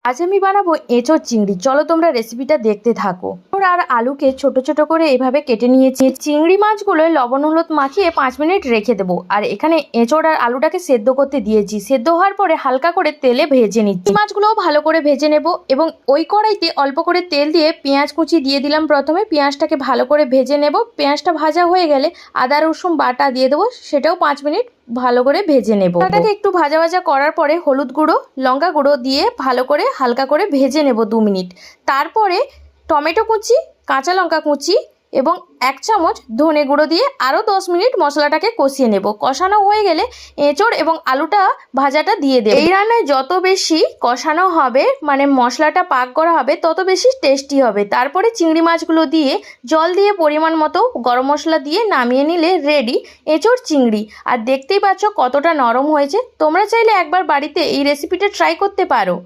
আজ আমি বানাবো এঁচোড় চিংড়ি। চলো তোমরা রেসিপিটা দেখতে থাকো। আর আলুকে ছোট ছোট করে এভাবে কেটে নিয়েছি। চিংড়ি মাছগুলো লবণ হলুদ মাখিয়ে 5 মিনিট রেখে দেবো। আর এখানে এঁচোড় আর আলুটাকে সেদ্ধ করতে দিয়েছি। সেদ্ধ হওয়ার পরে হালকা করে তেলে ভেজে নিচ্ছি। মাছগুলোও ভালো করে ভেজে নেব এবং ওই কড়াইতে অল্প করে তেল দিয়ে পেঁয়াজ কুচি দিয়ে দিলাম। প্রথমে পেঁয়াজটাকে ভালো করে ভেজে নেব। পেঁয়াজটা ভাজা হয়ে গেলে আদা রসুন বাটা দিয়ে দেবো, সেটাও 5 মিনিট ভালো করে ভেজে নেব। এটাকে একটু ভাজা ভাজা করার পরে হলুদ গুঁড়ো লঙ্কা গুঁড়ো দিয়ে ভালো করে হালকা করে ভেজে নেব 2 মিনিট। তারপরে টমেটো কুচি, কাঁচা লঙ্কা কুচি এবং 1 চামচ ধনে গুঁড়ো দিয়ে আরও 10 মিনিট মশলাটাকে কষিয়ে নেব। কষানো হয়ে গেলে এঁচোড় এবং আলুটা ভাজাটা দিয়ে দেব। এই রান্নায় যত বেশি কষানো হবে, মানে মশলাটা পাক করা হবে, তত বেশি টেস্টি হবে। তারপরে চিংড়ি মাছগুলো দিয়ে জল দিয়ে পরিমাণ মতো গরম মশলা দিয়ে নামিয়ে নিলে রেডি এঁচোড় চিংড়ি। আর দেখতেই পাচ্ছ কতটা নরম হয়েছে। তোমরা চাইলে একবার বাড়িতে এই রেসিপিটা ট্রাই করতে পারো।